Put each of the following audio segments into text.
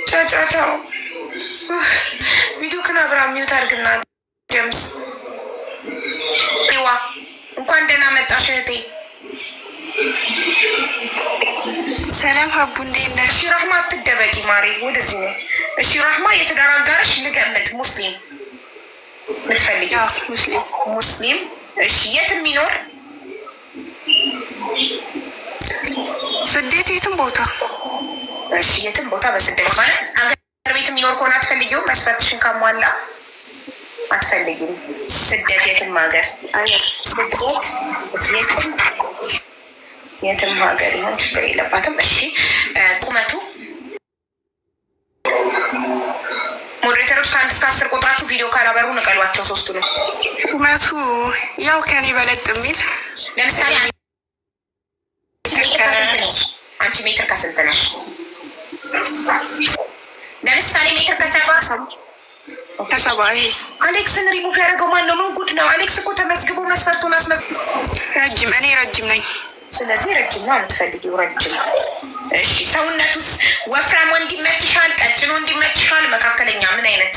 ጫጫታው ቪዲዮ ክናብራ ሚዩት አድርግና ጀምስ ዋ እንኳን ደህና መጣሽ እህቴ። ሰላም ሀቡ እንዴት ነሽ? እሺ ራህማ አትደበቂ ማሬ፣ ወደዚህ ነው። እሺ ራህማ የትዳር አጋርሽ ልገምት፣ ሙስሊም ምትፈልጊ? ሙስሊም። እሺ የት የሚኖር? ስደት የትም ቦታ። እሺ የትም ቦታ በስደት ማለት አገር ቤት የሚኖር ከሆነ አትፈልጊውም? መስፈርትሽን ካሟላ አትፈልጊም? ስደት የትም ሀገር፣ ስደት የትም ሀገር ይሆን ችግር የለባትም። እሺ ቁመቱ ሞዴሬተሮች ከ1 እስከ 10 ቁጥራችሁ ቪዲዮ ካላበሩ ንቀሏቸው ሶስቱ ነው። ቁመቱ ያው ከኔ በለጥ የሚል ለምሳሌ አንቺ ሜትር ከስንት ነሽ? ለምሳሌ ሜትር ከሰባ አሌክስን ሪሙቭ ያደረገው ማን ነው? ምን ጉድ ነው? አሌክስ እኮ ተመዝግቦ መስፈርቱን ረጅም፣ እኔ ረጅም ነኝ። ስለዚህ ረጅም ነው የምትፈልጊው፣ ረጅም። እሺ ሰውነቱስ ወፍራም ወንድ ይመችሻል? ቀጭኖ እንዲመችሻል? መካከለኛ? ምን አይነት?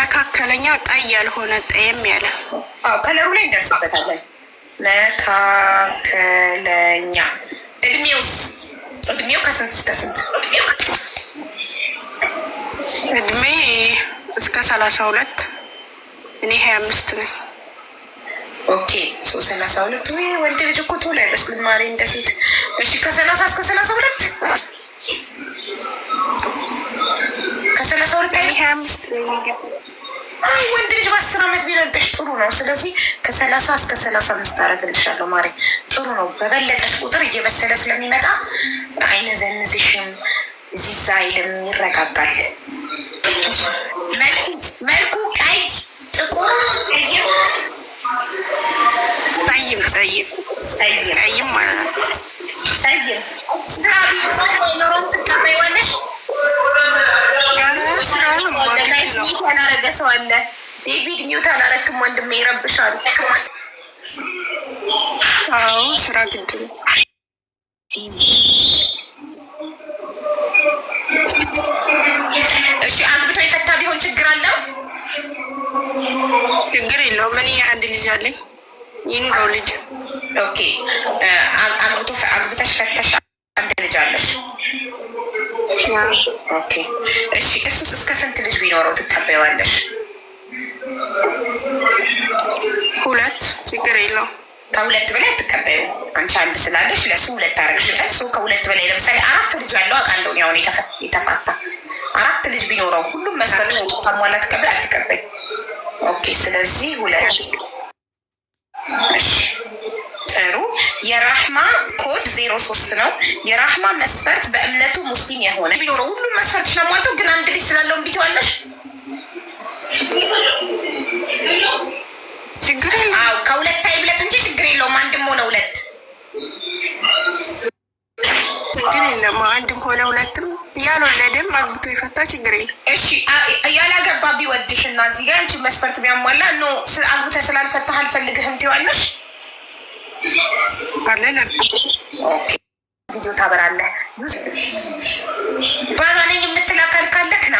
መካከለኛ፣ ቀይ ያልሆነ ጠየም ያለ። ከለሩ ላይ እንደርስበታለን። መካከለኛ። እድሜው ከስንት እስከ ስንት? እድሜ እስከ 32፣ እኔ 25 ነኝ። ኦኬ 32 ወይ ወንድ ልጅ እኮ ቶሎ አይመስልም ማሪ እንደ ሴት። እሺ ከ30 እስከ 32 ከ32 እኔ 25 ነኝ። አይ ወንድ ልጅ በ10 ዓመት ቢበልጥሽ ጥሩ ነው። ስለዚህ ከ30 እስከ 35 አደርግልሻለሁ ማሪ። ጥሩ ነው። በበለጠሽ ቁጥር እየበሰለ ስለሚመጣ አይነዘንዝሽም፣ ዚዛ አይልም፣ ይረጋጋል። መልኩ ቀይ፣ ጥቁር፣ ጠይም ማለት ነው። ጠይም ስራ ኖሮም ትቀበይዋለሽ? ሚዩት ያላረገ ሰው አለ። ዴቪድ ሚዩት አላረክም ወንድሜ፣ ይረብሻል። አዎ ስራ ግድ ነው። እሺ አግብቶ የፈታ ቢሆን ችግር አለው? ችግር የለውም። እኔ አንድ ልጅ አለኝ። ይንገው ልጅ። ኦኬ አግብተሽ ፈተሽ አንድ ልጅ አለሽ? ኦኬ እሺ እሱስ እስከ ስንት ልጅ ቢኖረው ትቀበይዋለሽ? 2 ችግር የለውም። ከ2 በላይ አትቀበይው። አንቺ አንድ ስላለሽ ለሱ 2 አረግሽለት። ሰው ከ2 በላይ ለምሳሌ 4 ልጅ ያለው አውቃለሁ። ያው የተፋታ 4 ልጅ ቢኖረው ሁሉም መስፈርት ታሟላ ትቀበይ አትቀበይ? ኦኬ ስለዚህ 2። እሺ ጥሩ። የራህማ ኮድ 03 ነው። የራህማ መስፈርት በእምነቱ ሙስሊም የሆነ ቢኖረው ሁሉም መስፈርት ስለሟልተው ግን አንድ ልጅ ስላለው እምቢ ትይዋለሽ? ችግር የለውም። አዎ ከ2 አይብለጥ እንጂ ችግር የለውም። አንድም ሆነ 2 ችግር የለም። አንድም ሆነ 2ም ያልወለደም አግብቶ የፈታ ችግር የለም። እሺ ያላገባ ቢወድሽ እና እዚህ ጋር አንቺ መስፈርት ቢያሟላ ኖ አግብተህ ስላልፈታህ አልፈልግህም ትይዋለሽ? አለለም። ኦኬ ቪዲዮ ታበራለህ። ባሏ ነኝ የምትል አካል ካለክ ና።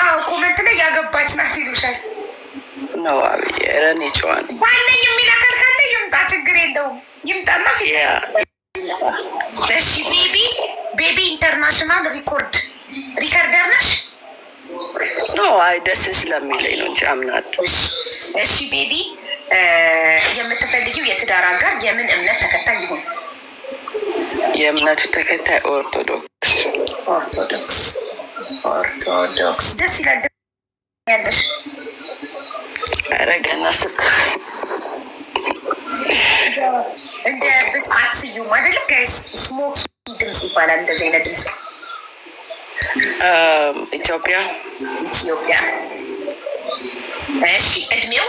አዎ ኮመንት ላይ ያገባች ናት ይሉሻል። ነው አብዬ ረኔ ጨዋን ባለኝ የሚል አካል ካለ ይምጣ፣ ችግር የለውም። ይምጣና ፊት። እሺ ቤቢ ኢንተርናሽናል ሪከርደር ነሽ? ነው አይ ደስ ስለሚለኝ ነው እንጂ አምናት። እሺ ቤቢ የምትፈልጊው የትዳር አጋር የምን እምነት ተከታይ ይሁን? የእምነቱ ተከታይ ኦርቶዶክስ ደስ ይላል። ያለሽ አረገና ስልክ እንደ ብጽዓት ስዩም አይደለ ጋይስ? ስሞኪ ድምፅ ይባላል እንደዚህ አይነት ድምፅ። ኢትዮጵያ። እሺ እድሜው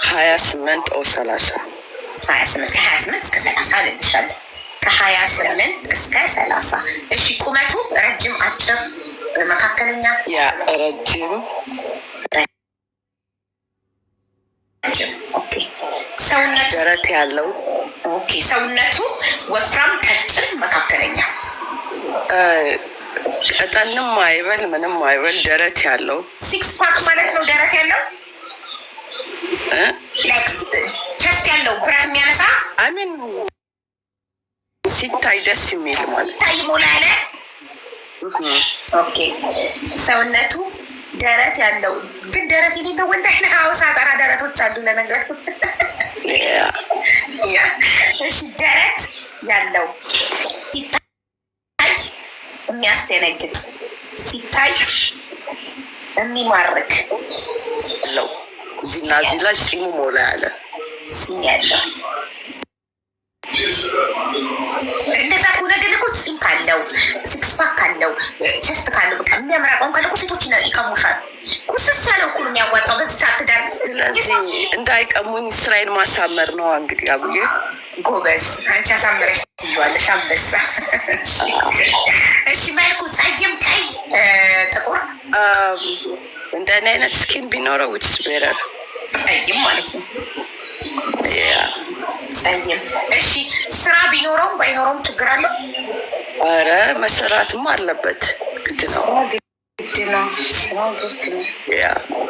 28 ኦ 30 ከ28 እስከ 30 አልልሻለሁ። ከ28 እስከ 30። እሺ ቁመቱ ረጅም፣ አጭር፣ መካከለኛ? ያ ረጅም። ኦኬ ሰውነት ደረት ያለው ኦኬ። ሰውነቱ ወፍራም፣ ቀጭን፣ መካከለኛ? ቀጠንም አይበል ምንም አይበል፣ ደረት ያለው። ሲክስ ፓክ ማለት ነው ደረት ያለው? ቸስት ያለው ብረት የሚያነሳ አሚን ሲታይ ደስ የሚል ማለት ሲታይ ሞላ ያለ። ኦኬ። ሰውነቱ ደረት ያለው ግን ደረት የሌለው ወንድ አይነ ሳጠራ ደረቶች አሉ ለነገሩ። እሺ ደረት ያለው ሲታይ የሚያስደነግጥ፣ ሲታይ የሚማርክ ለው እዚህና እዚህ ላይ ፂሙ ሞላ ያለ ሲም ያለው። እንደዛ ከሆነ ግን እኮ ፂም ካለው፣ ሲክስ ፓክ ካለው፣ ቸስት ካለው በቃ የሚያምር አቋም ካለው ሴቶች ይቀሙሻል። ኩስስ ያለው እኮ ነው የሚያዋጣው በዚህ ሰዓት ትዳር። ስለዚህ እንዳይቀሙኝ ስራዬን ማሳመር ነው እንግዲህ። አብዬ ጎበዝ፣ አንቺ አሳምረሽ ትይዋለሽ አንበሳ። እሺ መልኩ ጸይም፣ ቀይ፣ ጥቁር እንደኔ አይነት ስኪን ቢኖረው ዊችስ ቤረር ጸይም ማለት ነው። ጸይም። እሺ ስራ ቢኖረውም ባይኖረውም ችግር አለው? ኧረ መሰራትም አለበት፣ ግድ ነው። ግድ ነው፣ ስራ ግድ ነው።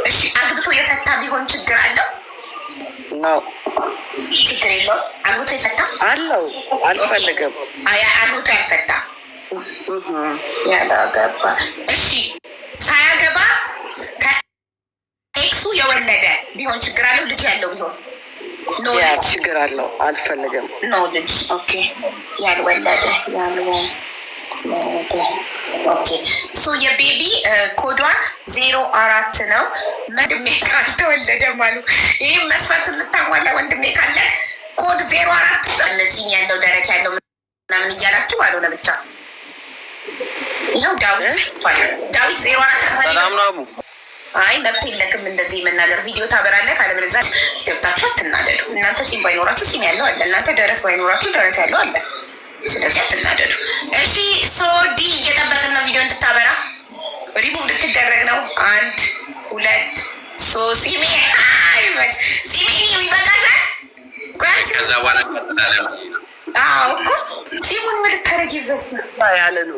እሺ አግብቶ የፈታ ቢሆን ችግር አለው? ነው ችግር የለውም። አግብቶ የፈታ አለው? አልፈልግም። አግብቶ ያልፈታ ያላገባ። እሺ ሳያገባ ከኤክሱ የወለደ ቢሆን ችግር አለው? ልጅ ያለው ቢሆን ያ ችግር አለው? አልፈልግም። ኖ ልጅ። ኦኬ። ያልወለደ ኦኬ። ሶ የቤቢ ኮዷ 04 ነው። ወንድሜ ካልተወለደ ማሉ ይህም መስፈርት የምታሟላ ወንድሜ ካለ ኮድ 04 ፂም ያለው ደረት ያለው ምናምን እያላችሁ ባልሆነ ብቻ ይኸው ዳዊት 04 አይ መብት የለክም እንደዚህ የመናገር። ቪዲዮ ታበራለህ፣ ካለበለዚያ ገብታችሁ አትናደዱ። እናንተ ፂም ባይኖራችሁ ፂም ያለው አለ፣ እናንተ ደረት ባይኖራችሁ ደረት ያለው አለ። ስለዚህ አትናደዱ። እሺ ሶዲ እየጠበቅን ነው ቪዲዮ እንድታበራ። ሪሙቭ ልትደረግ ነው። 1 2 3 ፂሜ ፂሜ ይበቃሻል። ከዛ በኋላ እኮ ፂሙን ምን ልታረጊበት ነው ያለ ነው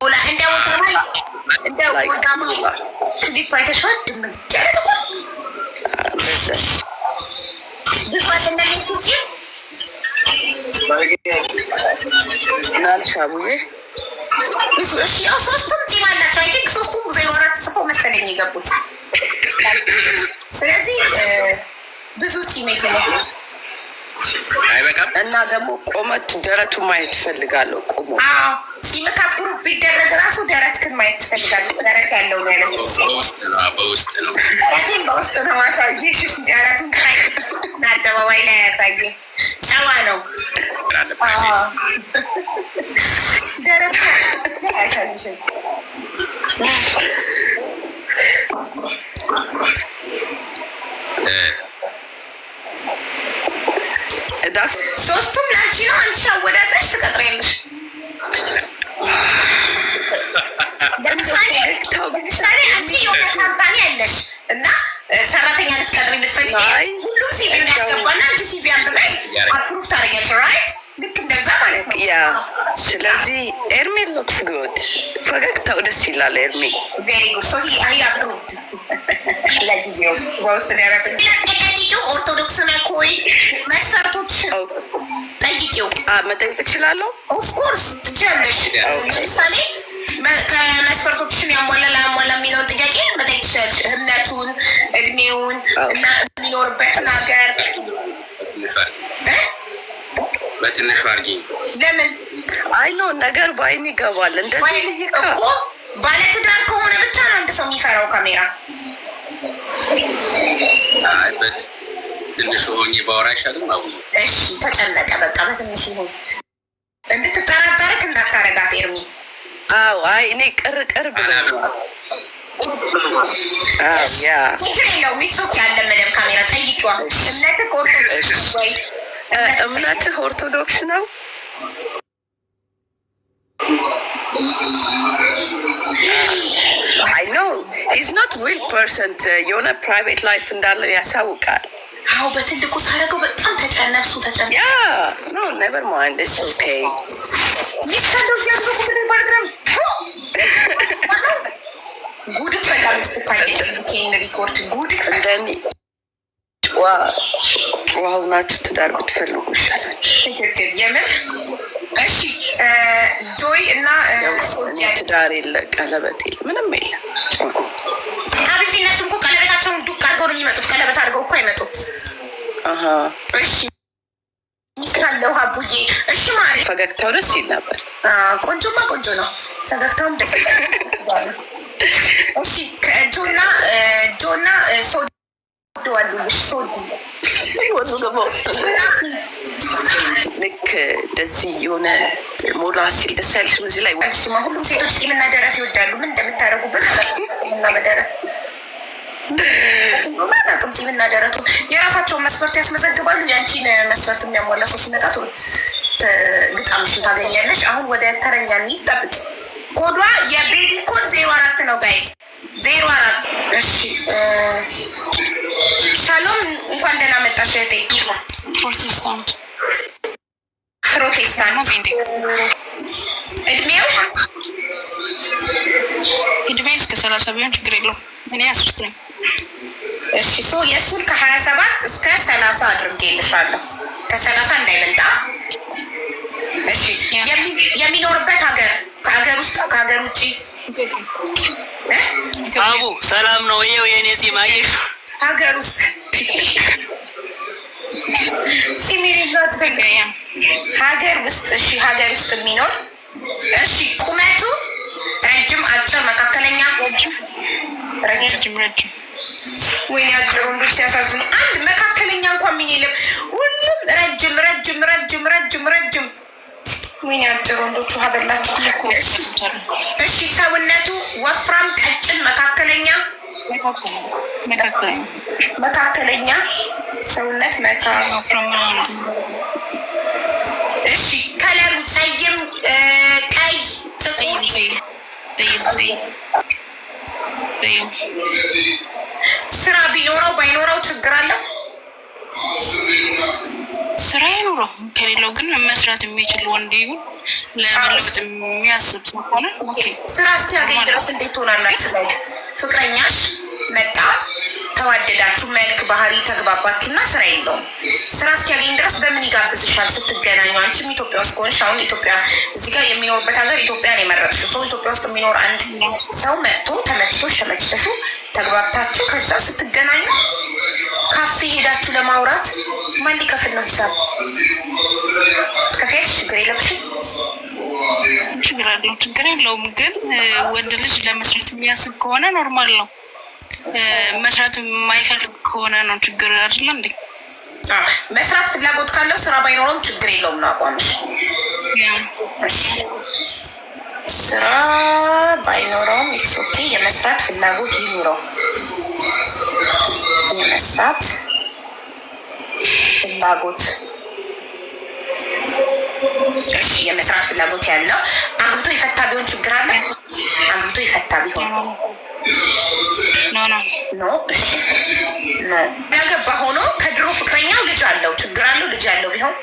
ሞላ እንደ ወጋማ ክሊፕ አይተሽዋል? ድምቅ ያለ ጥቁር ብሷት እንደሚሱ ፂም ናልሻቡዬ ብዙ። እሺ ያው ሶስቱም ፂም አላቸው። አይ ቲንክ ሶስቱም 04 ጽፎ መሰለኝ የገቡት። ስለዚህ ብዙ ፂም የተለየ አይበቃም። እና ደግሞ ቆመት ደረቱ ማየት ትፈልጋለሁ። ቆሞ ፂም ከፕሩፍ ቢደረግ ራሱ ደረትክን ማየት ትፈልጋለሁ። ደረት ያለው ነው ያለው። በውስጥ ነው በውስጥ ነው ማሳየሽ። ደረቱን አደባባይ ላይ ያሳየ ጨዋ ነው። ደረት ያሳይሽን ሶስቱም ላንቺ ነው። አንቺ አወዳድረሽ ትቀጥሪያለሽ። ለምሳሌ አንቺ የሆነ ካምፓኒ አለሽ እና ሰራተኛ ልትቀጥሪ ብትፈልጊ ሁሉም ሲቪውን ያስገባና አንቺ ሲቪ አንብበሽ አፕሩቭ ታደርጊያለሽ። ራይት? ልክ እንደዛ ማለት ነው። ያ ስለዚህ ኤርሚ ሉክስ ጉድ፣ ፈገግታው ደስ ይላል። ኤርሚ ቬሪ ጉድ። ሶ ሂ አፕሩቭድ ለጊዜው በውስጥ ደረት ጠቂው ኦርቶዶክስ ነኮይ መስፈርቶች ጠይቂው። መጠየቅ እችላለሁ? ኦፍኮርስ ትችላለሽ። ለምሳሌ ከመስፈርቶችን ያሟላ ላያሟላ የሚለውን ጥያቄ መጠየቅ ትችላለሽ። እምነቱን፣ እድሜውን እና የሚኖርበትን ሀገር በትንሹ አድርጊ። ለምን? አይ ኖ ነገር በአይን ይገባል። እንደዚህ ልይካ እኮ ባለትዳር ከሆነ ብቻ ነው አንድ ሰው የሚፈራው ካሜራ። ትንሹ ሆኜ ባወራ አይሻልም? አሁን እሺ ተጨነቀ። በቃ በትንሹ ይሁን። እንድትጠራጠርክ እንዳታረጋት ኤርሚ። አዎ አይ እኔ ቅር ብለዋል። ያ ችግር የለውም። ሚትሶክ ያለ መደብ ካሜራ ጠይቂዋ። እምነትህ ኦርቶዶክስ ወይ? እምነትህ ኦርቶዶክስ ነው? አይ ኖ ኢዝ ኖት ሪል ፐርሰንት የሆነ ፕራይቬት ላይፍ እንዳለው ያሳውቃል። አዎ በትልቁ ሳደርገው በጣም ነፍሱ ተጨነቀ። ያ ኖ ኔቨር ማይንድ ኢትስ ኦኬ ሚስተር ያድርጉ ፕሮግራም ጉድ ፈላ ምስትካየት ኬን ሪኮርድ ጉድ እንደኔ ዋው ናችሁ ትዳር ብትፈልጉ ይሻላል። ትክክል የምር እሺ። ጆይ እና ሶኒያ ትዳር የለ ቀለበት የለ ምንም የለ። አብዲ እነሱ እኮ ቀለበታቸውን ዱቅ አድርገው ነው የሚመጡት። ቀለበት አድርገው እኮ አይመጡም። እሺ ሚስካለው ሀቡዬ እሺ ማሪ ፈገግታው ደስ ይል ነበር። ቆንጆማ ቆንጆ ነው ፈገግታውም ደስ ይላል። እሺ ጆና ሶዲ ዋሉልሽ ሶዲ ወዱ ገባው ልክ እንደዚህ የሆነ ሞላ ሲል ደስ ያለሽ እዚህ ላይ ስማ ሁሉም ሴቶች ፂምና ደረት ይወዳሉ። ምን እንደምታደርጉበት እና በደረት ማናቅም ፂምና ደረቱ የራሳቸውን መስፈርት ያስመዘግባሉ። ያንቺን መስፈርት የሚያሟላ ሰው ሲመጣ ግጣምሽን ታገኛለሽ። አሁን ወደ ተረኛ እንሂድ። ጠብቂ። ኮዷ የቤቢ ኮድ 04 ነው ጋይስ 04። እሺ ሻሎም እንኳን ደህና መጣሽ እህቴ። ፕሮቴስታንት እድሜ እስከ 30 ቢሆን ችግር የለውም። እኔ 23 ነኝ። እሺ የእሱን ከ27 እስከ 30 አድርጌልሻለሁ። ከ30 እንዳይበልጣ። እሺ የሚኖርበት ሀገር ከሀገር ውስጥ ከሀገር ውጭ አቡ ሰላም ነው። ይኸው የኔ ፂም አየሽ። ሀገር ውስጥ ሲሚሪሎት በገያ ሀገር ውስጥ እሺ፣ ሀገር ውስጥ የሚኖር እሺ። ቁመቱ ረጅም፣ አጭር፣ መካከለኛ? ረጅም። ወይኔ አጭር ወንዶች ሲያሳዝኑ። አንድ መካከለኛ እንኳን ምን የለም፣ ሁሉም ረጅም ረጅም ረጅም ረጅም ረጅም። ወይኔ አጭር ወንዶቹ ሀበላቸው። እሺ ሰውነቱ ወፍራም፣ ቀጭን፣ መካከለኛ? መካከለኛ ሰውነት እሺ ከለሩ ፀይም፣ ቀይ፣ ጥቁር? ስራ ቢኖረው ባይኖረው ችግር አለው? ስራ ይኖረው ከሌለው ግን መስራት የሚችል ወንድ ይሁን ለመለወጥ የሚያስብ ሰው ሆነ ስራ እስኪያገኝ ድረስ እንዴት ትሆናላችሁ? ላይ ፍቅረኛሽ መጣ፣ ተዋደዳችሁ፣ መልክ፣ ባህሪ ተግባባችሁና ስራ የለውም። ስራ እስኪያገኝ ድረስ በምን ይጋብዝሻል ስትገናኙ? አንቺም ኢትዮጵያ ውስጥ ከሆንሽ አሁን ኢትዮጵያ እዚህ ጋር የሚኖርበት ሀገር ኢትዮጵያን የመረጥሽው ሰው ኢትዮጵያ ውስጥ የሚኖር አንድ ሰው መጥቶ ተመችተሹ ተግባብታችሁ ከዛ ስትገናኙ ካፌ ሄዳችሁ ለማውራት ማን ሊከፍል ነው ሂሳብ? ከፊያች ችግር የለብሽም? ችግር የለውም። ግን ወንድ ልጅ ለመስራት የሚያስብ ከሆነ ኖርማል ነው። መስራት የማይፈልግ ከሆነ ነው ችግር አይደለ እንዴ? መስራት ፍላጎት ካለው ስራ ባይኖረውም ችግር የለውም ነው አቋምሽ? ስራ ባይኖረውም ኢትስ ኦኬ። የመስራት ፍላጎት ይኑረው። የመስራት ፍላጎት እሺ፣ የመስራት ፍላጎት ያለው አግብቶ የፈታ ቢሆን ችግር አለ? አግብቶ የፈታ ቢሆን ኖ እሺ፣ ኖ ያገባ ሆኖ ከድሮ ፍቅረኛው ልጅ አለው ችግር አለው? ልጅ ያለው ቢሆን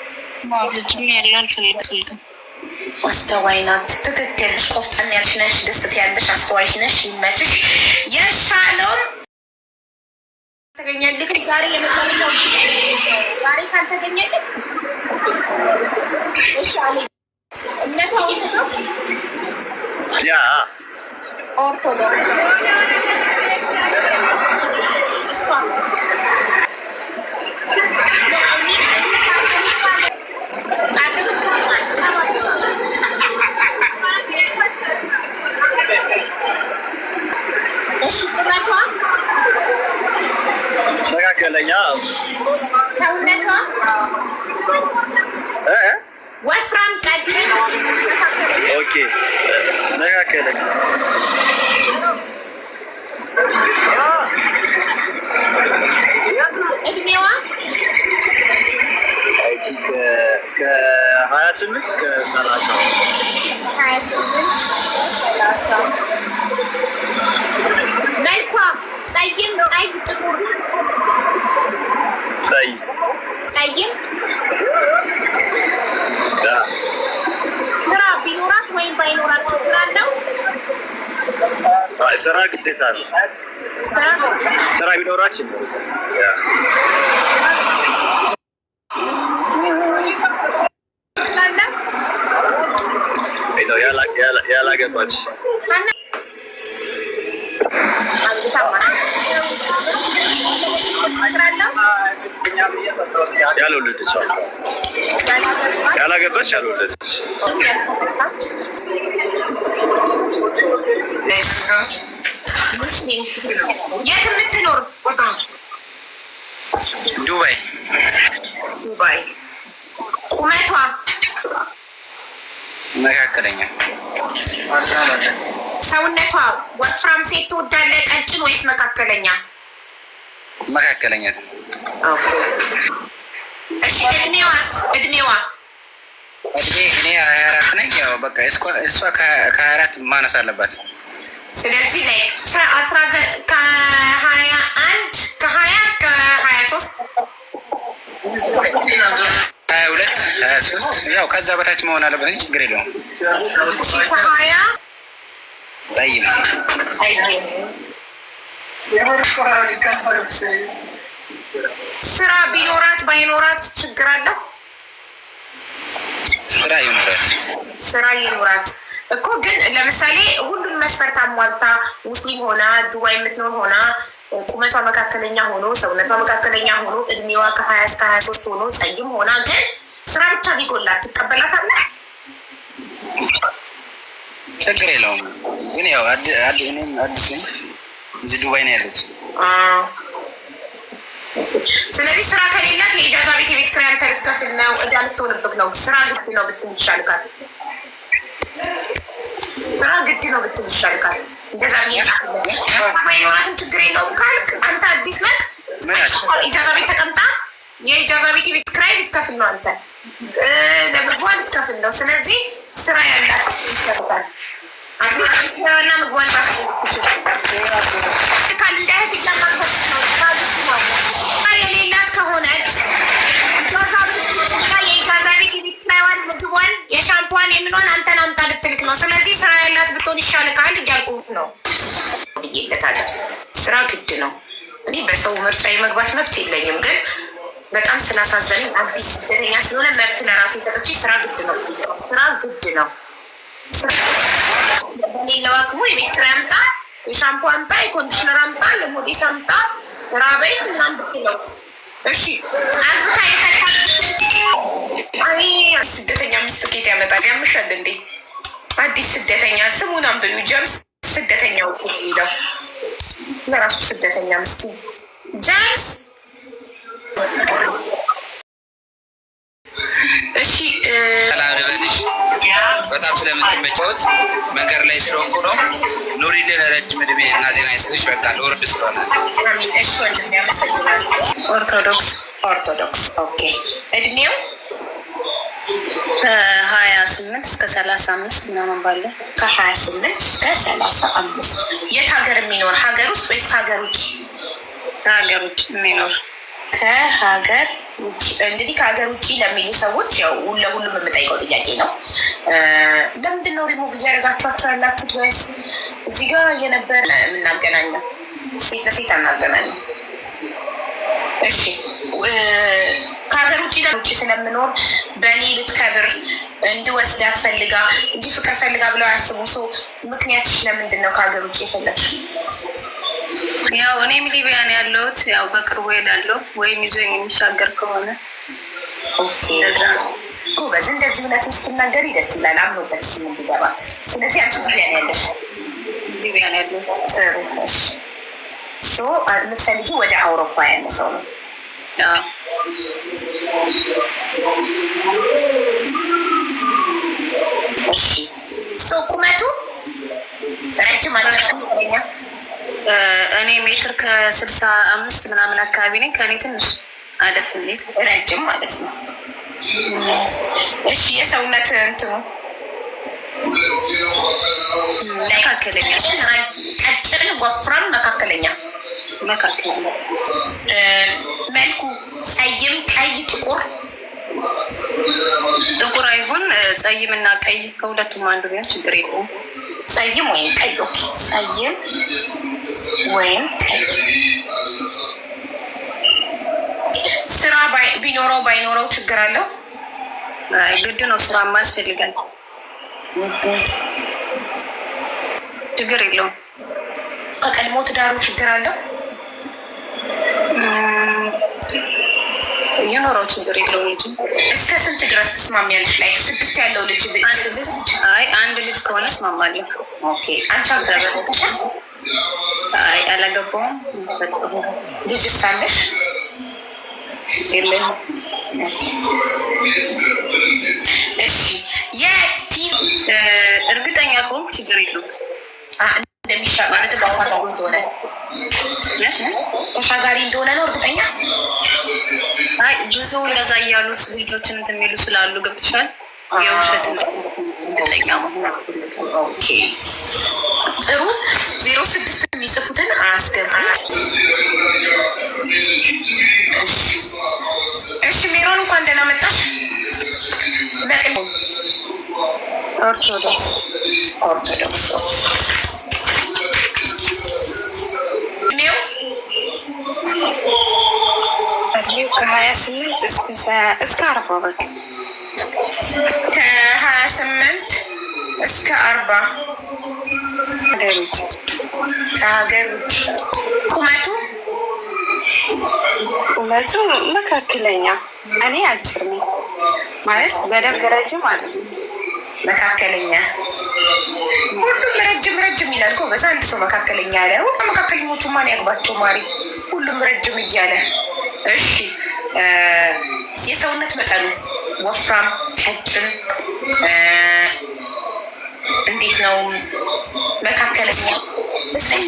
ልጅም ያለው አልፈልግም። አስተዋይ ናት። ትክክል። ቆፍጠን ያልሽ ነሽ፣ ደስት ያለሽ አስተዋይሽ ነሽ። ይመችሽ። የሻለውም ተገኘልክ ዛሬ የመጨረሻው ዛሬ ካልተገኘልክ እሺ አለ እምነት ኦርቶዶክስ ያ ኦርቶዶክስ እሷ እሺ ቁመቷ መካከለኛ ሰውነቷ ወፍራም ቀጭን መካከለኛ ኦኬ መካከለኛ እድሜዋ አይ ቲንክ ከ28 እስከ 30 መልኳ ፀይም፣ ቀይ፣ ጥቁር? ፀይም ስራ ግዴታ ነው። ስራ ቢኖራችን ያላገባች ያልወለደች ያላገባች ያልወለደች ሙስሊም የት የምትኖር? ዱባይ። ቁመቷ መካከለኛ። ሰውነቷ ወፍራም ሴት ትወዳለህ? ቀጭን ወይስ መካከለኛ? መካከለኛ። እሺ እድሜዋስ? እድሜ እኔ 24 ነኝ። ያው በቃ እሷ ከ24 ማነስ አለባት። ስለዚህ ላይ ከ20 እስከ 23 22 23 ያው ከዛ በታች መሆን አለበት እንጂ ችግር የለውም። ከ20 ጠይም ስራ ቢኖራት ባይኖራት ችግር አለው? ስራ ይኖራት እኮ ግን ለምሳሌ ሁሉን መስፈርት አሟልታ ሙስሊም ሆና ዱባይ የምትኖር ሆና ቁመቷ መካከለኛ ሆኖ ሰውነቷ መካከለኛ ሆኖ እድሜዋ ከ20 እስከ 23 ሆኖ ጸይም ሆና ግን ስራ ብቻ ቢጎላት ትቀበላታለህ? ችግር የለውም። ግን ያው እኔም አዲስ ነኝ እዚህ ዱባይ ነው ያለች። ስለዚህ ስራ ከሌላት የኢጃዛ ቤት የቤት ኪራይ አንተ ልትከፍል ነው፣ እዳ ልትሆንብህ ነው። ስራ ግድ ነው ብትል ይሻልካል። ስራ ግድ ነው ብትል ይሻልካል። እንደዛ ማይኖራትም ችግር የለውም ካልክ አንተ አዲስ ነህ። ኢጃዛ ቤት ተቀምጣ የኢጃዛ ቤት የቤት ኪራይ ልትከፍል ነው፣ አንተ ለምግቧ ልትከፍል ነው። ስለዚህ ስራ ያላት ይሻልካል። አትሊስት ና ምግቧን ባትችላል የሌላት ከሆነች የኢጃዛ ቤት የቤት ኪራይዋን ምግቧን የሻምፖዋን የሚሏን አንተን አምጣ ልትልክ ነው። ስለዚህ ስራ ያላት ብትሆን ይሻልካል እያልኩት ነው ብዬለታለሁ። ስራ ግድ ነው። እኔ በሰው ምርጫ የመግባት መብት የለኝም፣ ግን በጣም ስላሳዘነኝ አዲስ ስደተኛ ስለሆነ መብት ለራሴ ሰጥቼ ስራ ግድ ነው። ስራ ግድ ነው። በሌለው አቅሙ የቤት ኪራይ አምጣ፣ የሻምፖ አምጣ፣ የኮንዲሽነር አምጣ፣ የሞዴስ አምጣ፣ ራበይ ምናምን ብትለው እሺ። አግብታ የፈታ ስደተኛ ሚስት ኬት ያመጣል? ያምሻል እንዴ? አዲስ ስደተኛ ስሙን አንብቢው። ጀምስ ስደተኛው የሚለው ለራሱ ስደተኛ ምስኪን ጀምስ። እሺ ሰላም ልበልሽ። በጣም ስለምትመጫወት መንገድ ላይ ስለሆንኩ ነው። ኑሪልን፣ ረጅም እድሜ እና ጤና ይስጥሽ። በቃ ለወርድ ስለሆነ እሺ ወንድም ያመሰግናል። ኦርቶዶክስ ኦኬ። እድሜው ከ28 እስከ 35 ምናምን ባለ። ከ28 እስከ 35 የት ሀገር የሚኖር? ሀገር ውስጥ ወይስ ከሀገር ውጭ? ከሀገር ውጭ የሚኖር። ከሀገር ውጭ እንግዲህ ከሀገር ውጭ ለሚሉ ሰዎች ያው ለሁሉም የምጠይቀው ጥያቄ ነው። ለምንድን ነው ሪሙቭ እያደረጋችኋቸው ያላችሁት? ወይስ እዚህ ጋር የነበረ የምናገናኘው ሴት ለሴት አናገናኘው? እሺ ከሀገር ውጭ ለውጭ ስለምኖር በእኔ ልትከብር እንድወስዳት ፈልጋ እንጂ ፍቅር ፈልጋ ብለው አያስቡም። ሰው ምክንያትሽ ለምንድን ነው ከሀገር ውጭ የፈለግሽ? ያው እኔም ሊቢያ ነው ያለሁት። ያው በቅርቡ ሄዳለሁ ወይም ይዞኝ የሚሻገር ከሆነ ጎበዝ። እንደዚህ እውነትን ስትናገሪ ደስ ይላል። አምኖበት ስም እንዲገባ። ስለዚህ አንቺ ሊቢያ ነው ያለሽ? ሊቢያ ነው ያለሁት። ጥሩ እሺ። የምትፈልጊው ወደ አውሮፓ ያለ ሰው ነው? እሺ። ቁመቱ ረጅም አጭር? እኔ ሜትር ከ65 ምናምን አካባቢ ነኝ። ከእኔ ትንሽ አለፍልኝ። ረጅም ማለት ነው። እሺ የሰውነት እንትኑ መካከለኛ? ቀጭን፣ ወፍራም፣ መካከለኛ? መካከለኛ። መልኩ ጸይም፣ ቀይ፣ ጥቁር? ጥቁር ይሁን ጸይምና ቀይ ከሁለቱም አንዱ ቢሆን ችግር የለውም። ጸይም ወይም ቀይ። ኦኬ ጸይም ወይም ቀይ። ስራ ቢኖረው ባይኖረው ችግር አለው? ግድ ነው። ስራማ ያስፈልጋል። ችግር የለውም። ከቀድሞ ትዳሩ ችግር አለው? ይኖረው ችግር የለውም። ልጅ እስከ ስንት ድረስ ትስማሚያለሽ? ላይ 6 ያለው ልጅ አንድ ልጅ ከሆነ እስማማለሁ። ኦኬ አንቺ አገባሽ? አይ አላገባሁም። ልጅ ሳለሽ የለኝም። እሺ እርግጠኛ ከሆንኩ ችግር የለውም። እንደሚሻል ማለት ተሻጋሪ እንደሆነ ነው እርግጠኛ። አይ ብዙ እንደዛ እያሉ ልጆችን እንትን የሚሉ ስላሉ ገብቶሻል። የውሸት እርግጠኛ መሆን ኦኬ ጥሩ። 06 የሚጽፉትን አያስገቡ። እሺ ሜሮን እንኳን ደህና መጣሽ። ኦርቶዶክስ እድሜው ከ28 እስከ 40 በቃ ከ28 እስከ 40 ከሀገር ውጭ። ቁመቱ መካከለኛ። እኔ አጭር ነኝ ማለት በደንብ ረጅም አይደለም፣ መካከለኛ። ሁሉም ረጅም ይላል እኮ በዛ አንድ ሰው መካከለኛ ያለ። መካከለኞቹ ማን ያግባቸው ማሪ? ሁሉም ረጅም እያለ። እሺ የሰውነት መጠኑ ወፍራም፣ ቀጭን እንዴት ነው? መካከለኛ።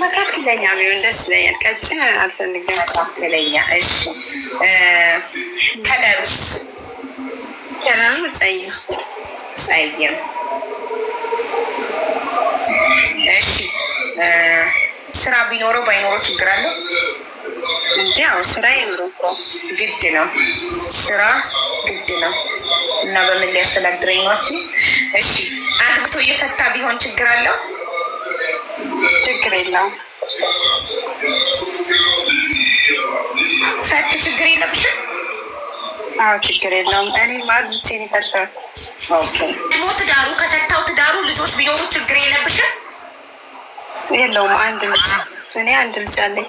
መካከለኛ ቢሆን ደስ ይለኛል። ቀጭን አልፈልግም። መካከለኛ። እሺ ከለሩስ? ከለሩ ጸይም። እሺ ስራ ቢኖረው ባይኖረው ችግር አለው? ያው ስራ ይኖረው ግድ ነው። ስራ ግድ ነው። እና በምን ሊያስተዳድረኝ ነው? እሺ አግብቶ እየፈታ ቢሆን ችግር አለው? ችግር የለውም። ፈት ችግር የለብሽም? አዎ ችግር የለውም። እኔ አግብቼ ነው የፈታሁት። ኦኬ ትዳሩ ከፈታው ትዳሩ ልጆች ቢኖሩ ችግር የለብሽም? የለውም። አንድ ልጅ እኔ አንድ ልጅ አለኝ።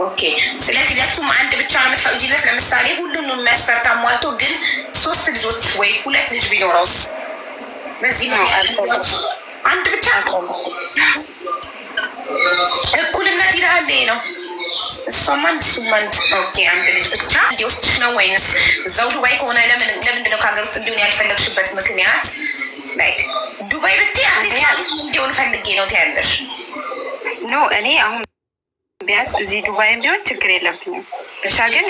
ኦኬ ስለዚህ ለሱም አንድ ብቻ ነው የምትፈቅጂለት? ለምሳሌ ሁሉንም መስፈርት አሟልቶ ግን 3 ልጆች ወይ 2 ልጅ ቢኖረውስ? በዚህ አንድ ብቻ እኩልነት ይልሃል ነው። እሷም አንድ እሱም አንድ። ኦኬ አንድ ልጅ ብቻ እንዲወስድሽ ነው ወይንስ እዛው ዱባይ ከሆነ ለምንድነው ከሀገር ውስጥ እንዲሆን ያልፈለግሽበት ምክንያት? ላይክ ዱባይ ብትይ አዲስ እንዲሆን ፈልጌ ነው ትያለሽ? ኖ እኔ አሁን ቢያንስ እዚህ ዱባይም ቢሆን ችግር የለብኝም። ብቻ ግን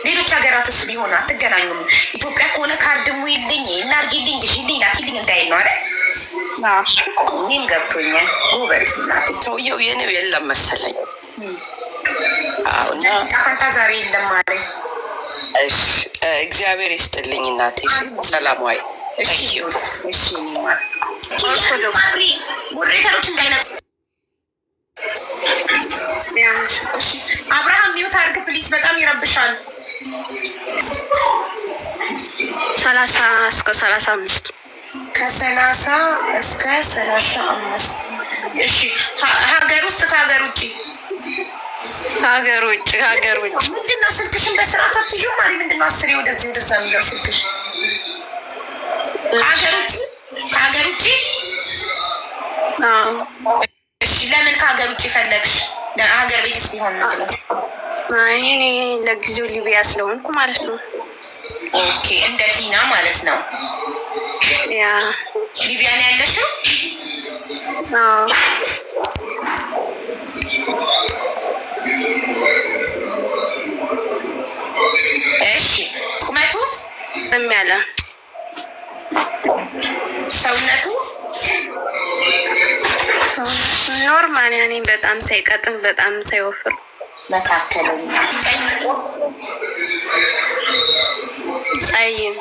ሌሎች ሀገራት ውስጥ ቢሆን አትገናኙም? ኢትዮጵያ ከሆነ ካርድሙ ይልኝ እናርጊልኝ ግሽልኝ ላኪልኝ እንዳይል ነው አይደል? ይህም ገብቶኛል። ጎበዝ እናቴ። ሰውየው የኔው የለም መሰለኝ። አሁና ፈንታ ዛሬ የለም ማለኝ። እሺ እግዚአብሔር ይስጥልኝ እናቴ። ሰላም ዋይ። እሺ ሞዴሬተሮች እንዳይነቁ። አብርሃም ሚውት አድርግ ፕሊዝ፣ በጣም ይረብሻል። 30 እስከ 35 ከ30 እስከ 35 እሺ። ሀገር ውስጥ ከሀገር ውጭ? ሀገር ውጭ ምንድነው ስልክሽን በስርዓት አትይዥም? ማሪ ምንድነው አስሬ ወደዚህ ወደዛ የሚለው ስልክሽ? ከሀገር ውጭ እሺ። ለምን ከሀገር ውጭ ፈለግሽ? ለሀገር ቤትስ ቢሆን ምንድነው? እኔ ለጊዜው ሊቢያ ስለሆንኩ ማለት ነው። ኦኬ እንደ ቲና ማለት ነው። ያ ሊቢያ ነው ያለሽው? እሺ ቁመቱ ዝም ያለ፣ ሰውነቱ ኖርማል፣ ያኔ በጣም ሳይቀጥን በጣም ሳይወፍር መካከለኛ። ቀይ ጸይም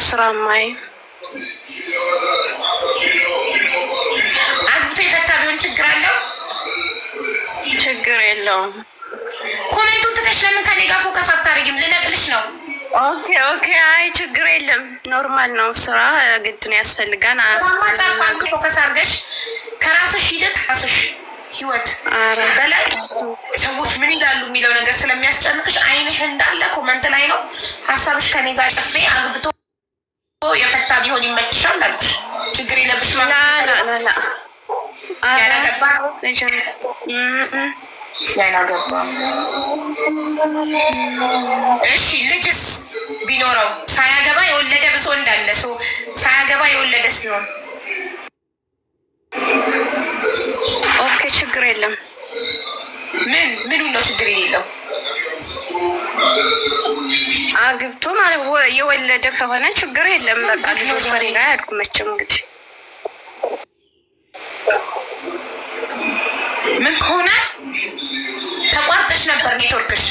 ስራ ማይ አግብቶ የፈታ ቢሆን ችግር አለው? ችግር የለውም። ኮሜንቱን ትተሽ ለምን ከኔ ጋር ፎከስ አታደርጊም? ልነቅልሽ ነው። ኦኬ። አይ ችግር የለም፣ ኖርማል ነው። ስራ ግድ ነው ያስፈልጋል። ጻፍ ፎከስ አድርገሽ ከራስሽ ይልቅ ራስሽ ህይወት በላይ ሰዎች ምን ይላሉ የሚለው ነገር ስለሚያስጨንቅሽ አይንሽ እንዳለ ኮመንት ላይ ነው። ሀሳብሽ ከኔ ጋር ጽፌ አግብቶ የፈታ ቢሆን ይመችሻል አልኩሽ። ችግር የለብሽ ላ ያላገባ እሺ፣ ልጅስ ቢኖረው ሳያገባ የወለደ ብሶ እንዳለ ሰው ሳያገባ የወለደስ ቢሆን ኦኬ፣ ችግር የለም። ምኑ ነው ችግር የሌለው? አግብቶ ማለት የወለደ ከሆነ ችግር የለም። በቃ ልጆች ወሬ ላይ አያድጉመችም። እንግዲህ ምን ከሆነ ተቋርጠሽ ነበር ኔትወርክሽ።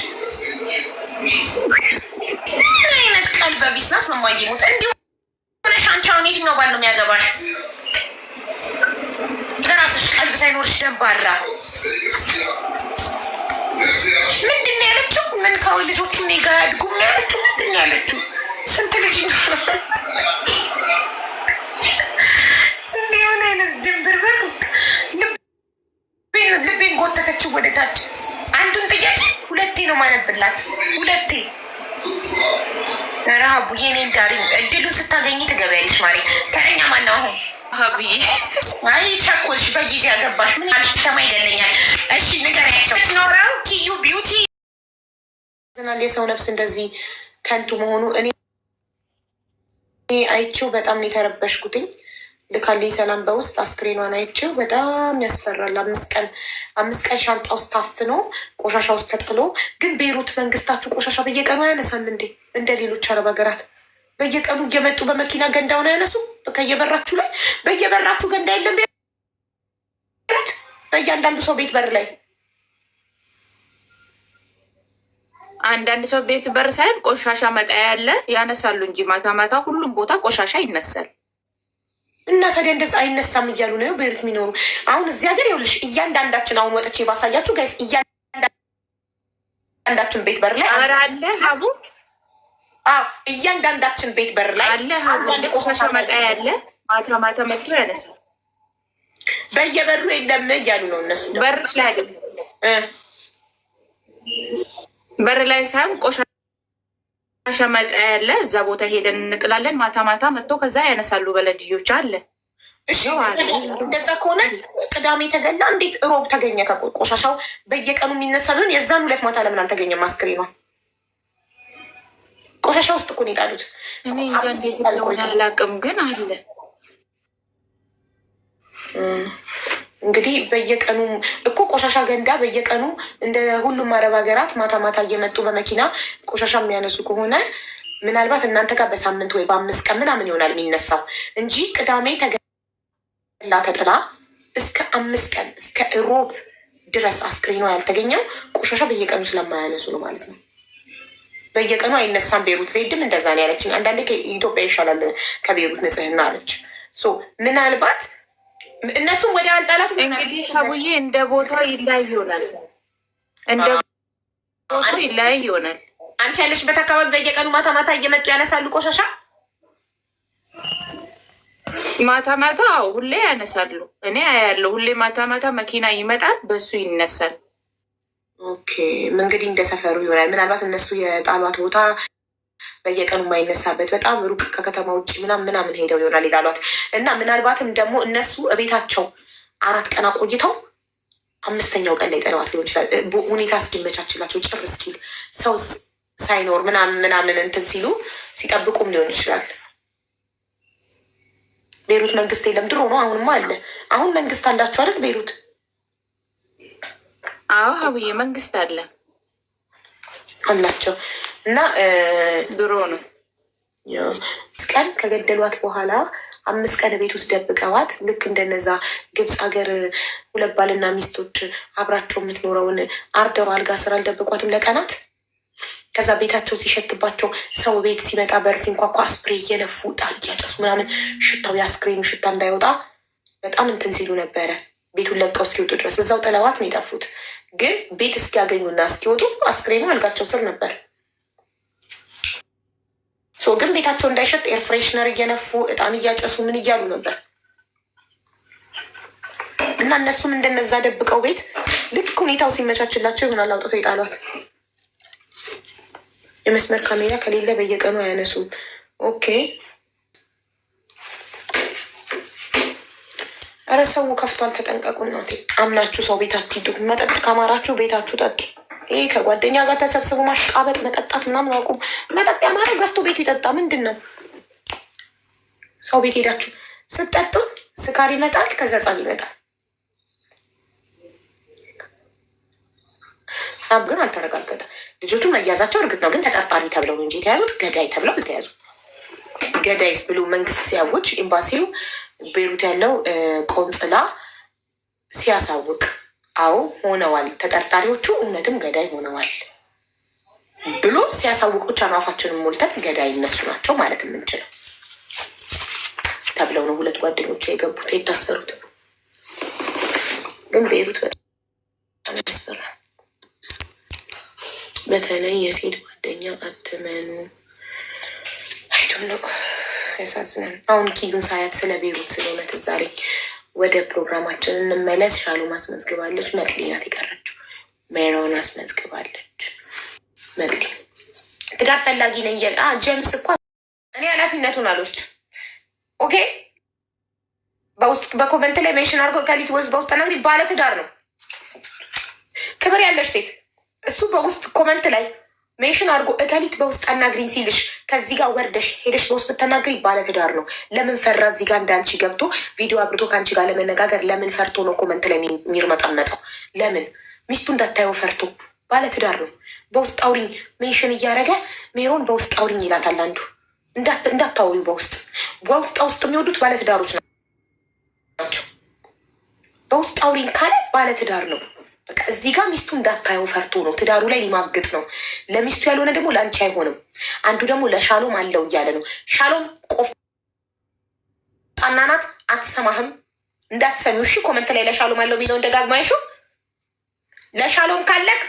ምን አይነት ቀልበ ቢስ ናት መሟዬ ሞት። እንዲሁ ሆነሽ አንቺ አሁን የትኛው ባል ነው የሚያገባሽ? ለራስሽ ቀልብ ሳይኖርሽ ደንባራ ምንድን ነው ያለችው? ምን ካው ልጆቹ እኔ ጋር ያድጉም ነው ያለችው? ምንድን ነው ያለችው? ስንት ልጅ ነው እንዲህ የሆነ አይነት ድንብርብር ልቤን ጎተተችው ወደ ታች። አንዱን ጥያቄ ሁለቴ ነው ማነብላት፣ ሁለቴ። ረሃቡ የኔን ዳሪ እድሉን ስታገኝ ትገቢያለሽ ማሬ። ተረኛ ማነው አሁን? ሀብዬ አይ ቸኮልሽ፣ በጊዜ ያገባሽ። ምን ያልሽ ሰማ ይገለኛል። እሺ ንገሪያቸው። ኖራው ኪዩ ቢዩቲ ዝናል የሰው ነፍስ እንደዚህ ከንቱ መሆኑ እኔ አይቼው በጣም ነው የተረበሽኩትኝ። ልካልኝ ሰላም በውስጥ አስክሬኗን አይቼው በጣም ያስፈራል። 5 ቀን ሻንጣ ውስጥ ታፍኖ ቆሻሻ ውስጥ ተጥሎ። ግን ቤይሩት መንግስታችሁ ቆሻሻ በየቀኑ አያነሳም እንዴ? እንደ ሌሎች አረብ ሀገራት በየቀኑ እየመጡ በመኪና ገንዳውን አያነሱ? ከየበራችሁ ላይ በየበራችሁ ገንዳ የለም? በእያንዳንዱ ሰው ቤት በር ላይ አንዳንድ ሰው ቤት በር ሳይሆን ቆሻሻ መጣያ ያለ ያነሳሉ እንጂ ማታ ማታ ሁሉም ቦታ ቆሻሻ ይነሳል። እና ታዲያ እንደዛ አይነሳም እያሉ ነው ቤይሩት የሚኖሩ። አሁን እዚህ ሀገር ይኸውልሽ፣ እያንዳንዳችን አሁን ወጥቼ ባሳያችሁ ጋይስ፣ እያንዳንዳችን ቤት በር ላይ አለ ሀቡ። እያንዳንዳችን ቤት በር ላይ አለ አንድ ቆሻሻ መጣያ ያለ ማታ ማታ መጥቶ ያነሳል። በየበሩ የለም እያሉ ነው እነሱ። በር ላይ አይደለም፣ በር ላይ ሳይሆን ቆሻሻ መጣያ ያለ እዛ ቦታ ሄደን እንጥላለን። ማታ ማታ መጥቶ ከዛ ያነሳሉ በለድዮች አለ። እሺ እንደዛ ከሆነ ቅዳሜ ተገላ እንዴት ሮብ ተገኘ? ቆሻሻው በየቀኑ የሚነሳ ቢሆን የዛን ሁለት ማታ ለምን አልተገኘም? አስክሬኗ ቆሻሻ ውስጥ እኮ ነው የጣሉት። እኔ እንጃ እንዴት እንደሆነ አላውቅም፣ ግን አለ እንግዲህ በየቀኑ እኮ ቆሻሻ ገንዳ በየቀኑ እንደ ሁሉም አረብ ሀገራት ማታ ማታ እየመጡ በመኪና ቆሻሻ የሚያነሱ ከሆነ ምናልባት እናንተ ጋር በሳምንት ወይ በ5 ቀን ምናምን ይሆናል የሚነሳው እንጂ ቅዳሜ ተገላ ተጥላ እስከ 5 ቀን እስከ ሮብ ድረስ አስክሬኗ ያልተገኘው ቆሻሻ በየቀኑ ስለማያነሱ ነው ማለት ነው። በየቀኑ አይነሳም። ቤይሩት ዜድም እንደዛ ነው ያለችኝ። አንዳንዴ ከኢትዮጵያ ይሻላል ከቤይሩት ንጽህና አለች። ምናልባት እነሱም ወደ አንጣላት እንግዲህ ሀቡዬ እንደ ቦታው ይለያይ ይሆናል፣ እንደ ቦታው ይለያይ ይሆናል። አንቺ ያለሽበት አካባቢ በየቀኑ ማታ ማታ እየመጡ ያነሳሉ ቆሻሻ? ማታ ማታ ሁሌ ያነሳሉ። እኔ አያለሁ ሁሌ ማታ ማታ መኪና ይመጣል፣ በሱ ይነሳል። ኦኬ እንግዲህ እንደ ሰፈሩ ይሆናል። ምናልባት እነሱ የጣሏት ቦታ በየቀኑ የማይነሳበት በጣም ሩቅ ከከተማ ውጭ ምናምን ሄደው ይሆናል የጣሏት እና ምናልባትም ደግሞ እነሱ እቤታቸው 4 ቀን አቆይተው 5ኛው ቀን ላይ ጠለዋት ሊሆን ይችላል። ሁኔታ እስኪመቻችላቸው ጭር እስኪል ሰው ሳይኖር ምናምን እንትን ሲሉ ሲጠብቁም ሊሆን ይችላል። ቤይሩት መንግስት የለም። ድሮ ነው፣ አሁንማ አለ። አሁን መንግስት አላቸው አይደል ቤይሩት? አዎ ሀቡዬ መንግስት አለ አላቸው እና ድሮ ነው ቀን ከገደሏት በኋላ 5 ቀን ቤት ውስጥ ደብቀዋት ልክ እንደነዛ ግብፅ ሀገር 2 ባልና ሚስቶች አብራቸው የምትኖረውን አርደው አልጋ ስራ አልደበቋትም ለቀናት። ከዛ ቤታቸው ሲሸትባቸው ሰው ቤት ሲመጣ በር ሲንኳኳ ስፕሬ እየነፉ ጣል እያጨሱ ምናምን ሽታው የአስክሬኑ ሽታ እንዳይወጣ በጣም እንትን ሲሉ ነበረ። ቤቱን ለቀው እስኪወጡ ድረስ እዛው ጥለዋት ነው የጠፉት። ግን ቤት እስኪያገኙና እስኪወጡ አስክሬኑ አልጋቸው ስር ነበር። ግን ቤታቸው እንዳይሸጥ ኤር ፍሬሽነር እየነፉ እጣን እያጨሱ ምን እያሉ ነበር። እና እነሱም እንደነዛ ደብቀው ቤት ልክ ሁኔታው ሲመቻችላቸው ይሆናል አውጥተው ይጣሏት። የመስመር ካሜራ ከሌለ በየቀኑ አያነሱም። ኦኬ። እረ ሰው ከፍቷል፣ ተጠንቀቁ እናቴ። አምናችሁ ሰው ቤት አትሂዱ። መጠጥ ካማራችሁ ቤታችሁ ጠጡ። ይሄ ከጓደኛ ጋር ተሰብስቦ ማሽቃበጥ መጠጣት ምናምን አቁም። መጠጥ ያማረ ገዝቶ ቤቱ ይጠጣ። ምንድን ነው ሰው ቤት ሄዳችሁ ስትጠጡ ስካር ይመጣል፣ ከዛ ጸብ ይመጣል። ሀብ ግን አልተረጋገጠ። ልጆቹ መያዛቸው እርግጥ ነው፣ ግን ተጠርጣሪ ተብለው ነው እንጂ የተያዙት ገዳይ ተብለው አልተያዙ። ገዳይስ ብሎ መንግስት ሲያውጅ ኤምባሲው ቤሩት ያለው ቆንጽላ ሲያሳውቅ አዎ ሆነዋል ተጠርጣሪዎቹ እውነትም ገዳይ ሆነዋል ብሎ ሲያሳውቅ ብቻ ነው አፋችንን ሞልተን ገዳይ እነሱ ናቸው ማለት የምንችለው ተብለው ነው ሁለት ጓደኞቹ የገቡት የታሰሩት። ግን ቤሩት በጣም ያስፈራል። በተለይ የሴት ጓደኛ አትመኑ። አይቶም ነው ያሳዝናል። አሁን ኪዩን ሳያት ስለ ቤሩት ስለሆነ ትዝ አለኝ። ወደ ፕሮግራማችን እንመለስ። ሻሉ ማስመዝግባለች። መቅዲ ናት የቀረችው። ሜሮን አስመዝግባለች። መቅዲ ትዳር ፈላጊ ነኝ ጀምስ እኮ እኔ ኃላፊነቱን አልወስድ። ኦኬ በውስጥ በኮመንት ላይ ሜንሽን አድርጎ ከሊት ወስድ በውስጥ ተናግሪ። ባለ ትዳር ነው ክብር ያለሽ ሴት እሱ በውስጥ ኮመንት ላይ ሜንሽን አድርጎ እከሊት በውስጥ አናግሪኝ ሲልሽ ከዚህ ጋር ወርደሽ ሄደሽ በውስጥ ብትናገሪ ባለትዳር ነው። ለምን ፈራ? እዚህ ጋር እንዳንቺ ገብቶ ቪዲዮ አብርቶ ከአንቺ ጋር ለመነጋገር ለምን ፈርቶ ነው ኮመንት ላይ የሚርመጠመጠው? ለምን ሚስቱ እንዳታየው ፈርቶ? ባለትዳር ነው። በውስጥ አውሪኝ ሜንሽን እያደረገ ሜሮን በውስጥ አውሪኝ ይላታል አንዱ። እንዳታወዩ በውስጥ ውስጥ የሚወዱት ባለትዳሮች ናቸው። በውስጥ አውሪኝ ካለ ባለትዳር ነው። በቃ እዚህ ጋር ሚስቱ እንዳታየው ፈርቶ ነው። ትዳሩ ላይ ሊማግጥ ነው። ለሚስቱ ያልሆነ ደግሞ ለአንቺ አይሆንም። አንዱ ደግሞ ለሻሎም አለው እያለ ነው። ሻሎም ቆፍጣና ናት፣ አትሰማህም። እንዳትሰሚው እሺ። ኮመንት ላይ ለሻሎም አለው የሚለውን ደጋግማ ይሹ። ለሻሎም ካለክ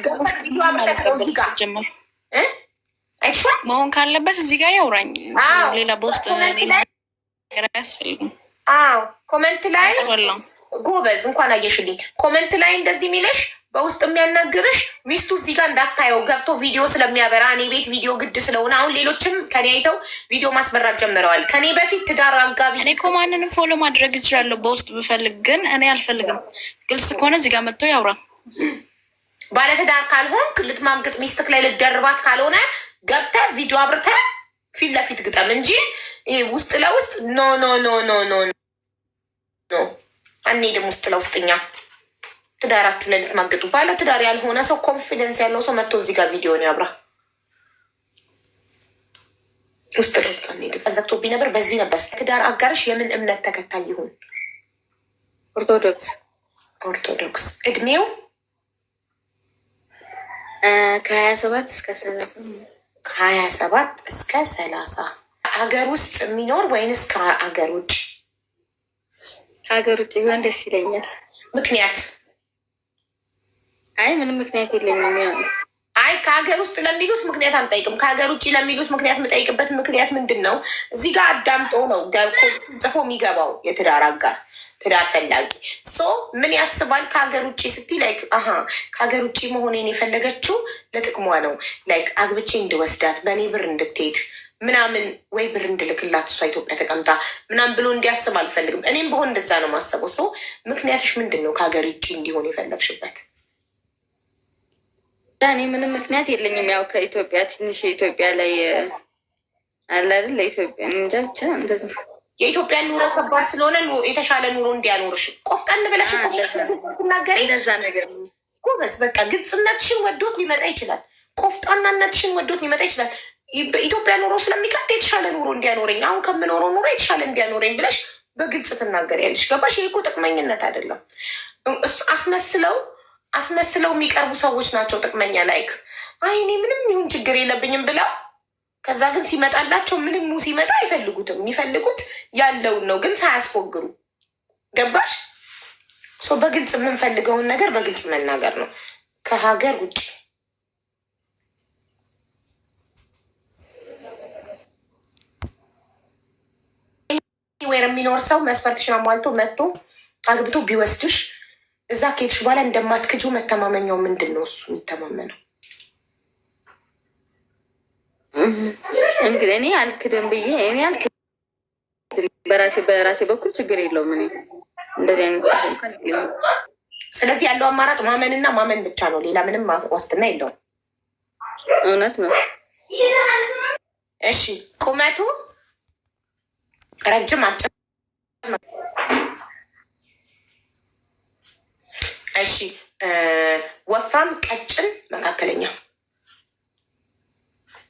አይሻ መሆን ካለበት እዚህ ጋር ያውራኝ። ሌላ በውስጥ አያስፈልግም። ኮመንት ላይ ጎበዝ እንኳን አየሽልኝ። ኮመንት ላይ እንደዚህ የሚለሽ በውስጥ የሚያናግርሽ ሚስቱ እዚህ ጋር እንዳታየው ገብቶ ቪዲዮ ስለሚያበራ እኔ ቤት ቪዲዮ ግድ ስለሆነ አሁን ሌሎችም ከኔ አይተው ቪዲዮ ማስበራት ጀምረዋል። ከኔ በፊት ትዳር አጋቢ እኔ እኮ ማንንም ፎሎ ማድረግ ይችላለሁ በውስጥ ብፈልግ፣ ግን እኔ አልፈልግም። ግልጽ ከሆነ እዚህ ጋር መጥቶ ያውራ። ባለትዳር ካልሆንክ ልትማግጥ ሚስትክ ላይ ልትደርባት ካልሆነ ገብተህ ቪዲዮ አብርተህ ፊት ለፊት ግጠም እንጂ ይሄ ውስጥ ለውስጥ ኖ ኖ ኖ ኖ ኖ ኖ አንሄድም። ውስጥ ለውስጥኛ ትዳራችሁ ላይ ልትማግጡ። ባለ ትዳር ያልሆነ ሰው ኮንፊደንስ ያለው ሰው መጥቶ እዚህ ጋር ቪዲዮን ያብራ። ውስጥ ለውስጥ አንሄድም። ዘግቶብኝ ነበር። በዚህ ነበር ትዳር አጋርሽ የምን እምነት ተከታይ ይሁን? ኦርቶዶክስ። እድሜው ከ27 እስከ 30 ከ27 እስከ 30 ሀገር ውስጥ የሚኖር ወይንስ ከሀገር ውጭ? ከሀገር ውጭ ቢሆን ደስ ይለኛል። ምክንያት? አይ ምንም ምክንያት የለኝም። ያው አይ ከሀገር ውስጥ ለሚሉት ምክንያት አንጠይቅም። ከሀገር ውጭ ለሚሉት ምክንያት የምጠይቅበት ምክንያት ምንድን ነው? እዚህ ጋር አዳምጦ ነው ጽፎ የሚገባው የትዳር አጋር ትዳር ፈላጊ ሶ ምን ያስባል? ከሀገር ውጭ ስትይ ላይክ ከሀገር ውጭ መሆኔን የፈለገችው ለጥቅሟ ነው። ላይክ አግብቼ እንድወስዳት በእኔ ብር እንድትሄድ ምናምን ወይ ብር እንድልክላት እሷ ኢትዮጵያ ተቀምጣ ምናምን ብሎ እንዲያስብ አልፈልግም። እኔም በሆን እንደዛ ነው ማሰበው። ሶ ምክንያትሽ ምንድን ነው ከሀገር ውጭ እንዲሆን የፈለግሽበት? እኔ ምንም ምክንያት የለኝም። ያው ከኢትዮጵያ ትንሽ የኢትዮጵያ ላይ አለ አይደል? ለኢትዮጵያ እንጃ ብቻ እንደዚህ የኢትዮጵያ ኑሮ ከባድ ስለሆነ የተሻለ ኑሮ እንዲያኖርሽ ቆፍጠን ብለሽ ትናገሪ። እንደዛ ነገር ጎበዝ። በቃ ግልጽነትሽን ወዶት ሊመጣ ይችላል። ቆፍጣናነትሽን ወዶት ሊመጣ ይችላል። በኢትዮጵያ ኑሮ ስለሚቀድ የተሻለ ኑሮ እንዲያኖረኝ አሁን ከምኖረው ኑሮ የተሻለ እንዲያኖረኝ ብለሽ በግልጽ ትናገሪያለሽ። ገባሽ? ይሄ እኮ ጥቅመኝነት አይደለም። እሱ አስመስለው አስመስለው የሚቀርቡ ሰዎች ናቸው ጥቅመኛ። ላይክ አይ እኔ ምንም ይሁን ችግር የለብኝም ብለው ከዛ ግን ሲመጣላቸው ምንም ሲመጣ አይፈልጉትም። የሚፈልጉት ያለውን ነው ግን ሳያስፎግሩ። ገባሽ? በግልጽ የምንፈልገውን ነገር በግልጽ መናገር ነው ከሀገር ውጭ። ወይ የሚኖር ሰው መስፈርትሽን አሟልቶ መጥቶ አግብቶ ቢወስድሽ እዛ ከሄድሽ በኋላ እንደማትክጁ መተማመኛው ምንድን ነው? እሱ የሚተማመነው እንግዲህ እኔ አልክድም ብዬ እኔ አልክድም በራሴ በኩል ችግር የለውም። እኔ እንደዚህ አይነት ስለዚህ ያለው አማራጭ ማመንና ማመን ብቻ ነው። ሌላ ምንም ዋስትና የለውም። እውነት ነው። እሺ ቁመቱ ረጅም አጭር? እሺ ወፍራም ቀጭን መካከለኛ?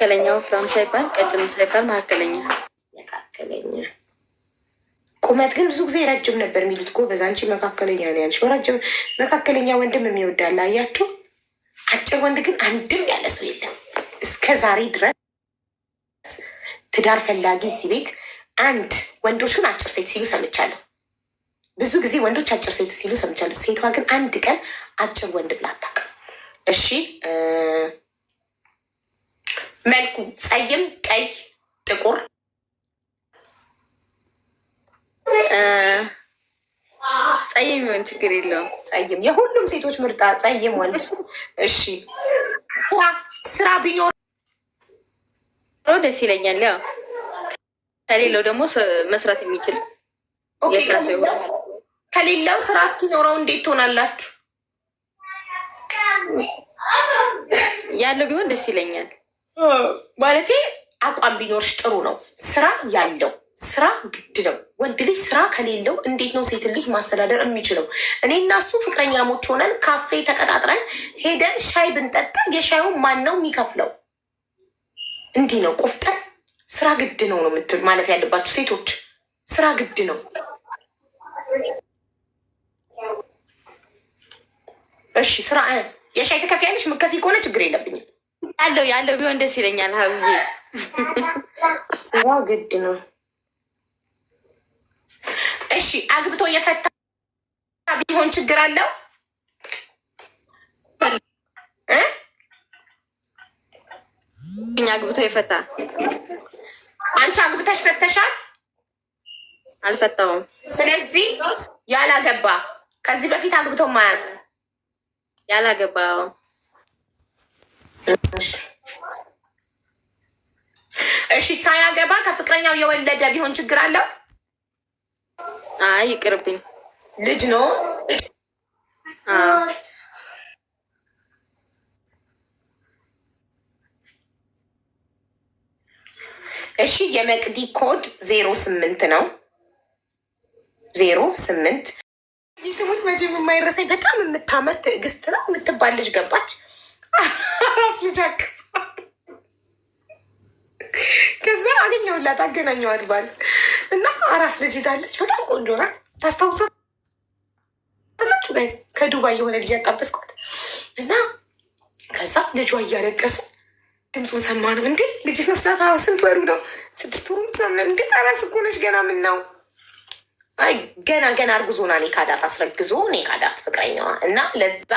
መካከለኛ። ወፍራም ሳይባል ቀጭን ሳይባል መካከለኛ። መካከለኛ። ቁመት ግን ብዙ ጊዜ ረጅም ነበር የሚሉት እኮ በዛ። አንቺ መካከለኛ ነው ያልሽ። ረጅም መካከለኛ ወንድም የሚወዳል አያችሁ። አጭር ወንድ ግን አንድም ያለ ሰው የለም እስከ ዛሬ ድረስ ትዳር ፈላጊ እዚህ ቤት አንድ። ወንዶች ግን አጭር ሴት ሲሉ ሰምቻለሁ። ብዙ ጊዜ ወንዶች አጭር ሴት ሲሉ ሰምቻለሁ። ሴቷ ግን አንድ ቀን አጭር ወንድ ብላ አታውቅም። እሺ መልኩ ጸይም፣ ቀይ፣ ጥቁር? ጸይም ይሆን ችግር የለውም። ጸይም የሁሉም ሴቶች ምርጣ ጸይም ወንድ። እሺ ስራ ቢኖር ደስ ይለኛል። ያው ከሌለው ደግሞ መስራት የሚችል የስራ ሰው ይሆናል። ከሌለው ስራ እስኪኖረው እንዴት ትሆናላችሁ? ያለው ቢሆን ደስ ይለኛል። ማለቴ አቋም ቢኖርሽ ጥሩ ነው። ስራ ያለው ስራ ግድ ነው። ወንድ ልጅ ስራ ከሌለው እንዴት ነው ሴት ልጅ ማስተዳደር የሚችለው? እኔ እና እሱ ፍቅረኛሞች ሆነን ካፌ ተቀጣጥረን ሄደን ሻይ ብንጠጣ የሻዩን ማን ነው የሚከፍለው? እንዲህ ነው ቁፍጠን። ስራ ግድ ነው ነው የምትል ማለት ያለባችሁ ሴቶች። ስራ ግድ ነው። እሺ ስራ የሻይ ትከፍያለሽ? ምከፊ ከሆነ ችግር የለብኝም። ያለው ቢሆን ደስ ይለኛል። ሀብዬ ስራ ግድ ነው። እሺ አግብቶ የፈታ ቢሆን ችግር አለው? እኛ አግብቶ የፈታ አንቺ አግብተሽ ፈተሻል? አልፈታውም። ስለዚህ ያላገባ ከዚህ በፊት አግብቶ ማያውቅ ያላገባ። እሺ ሳያገባ ከፍቅረኛው የወለደ ቢሆን ችግር አለው? አይ ይቅርብኝ። ልጅ ነው። እሺ የመቅዲ ኮድ 08 ነው። 08 ትሙት መቼም የማይረሳኝ በጣም የምታመር ትዕግስት ነው የምትባል ልጅ ገባች። ራስ ልጅ አቅፋ ከዛ አገኘሁላት፣ አገናኘኋት ባል እና አራስ ልጅ ይዛለች። በጣም ቆንጆ ናት። ታስታውሳላችሁ ጋይዝ? ከዱባይ የሆነ ልጅ ያጣበስኳት እና ከዛ ልጇ እያለቀሰ ድምፁን ሰማ ነው። እንዴ ልጅ መስላት? አዎ ስንት ወሩ ነው? 6 ወሩ ምናምን። እንዴ አራስ እኮ ነች ገና። ምን ነው? አይ ገና እርግዞና እኔ ካዳት አስረግዞ እኔ ካዳት ፍቅረኛዋ እና ለዛ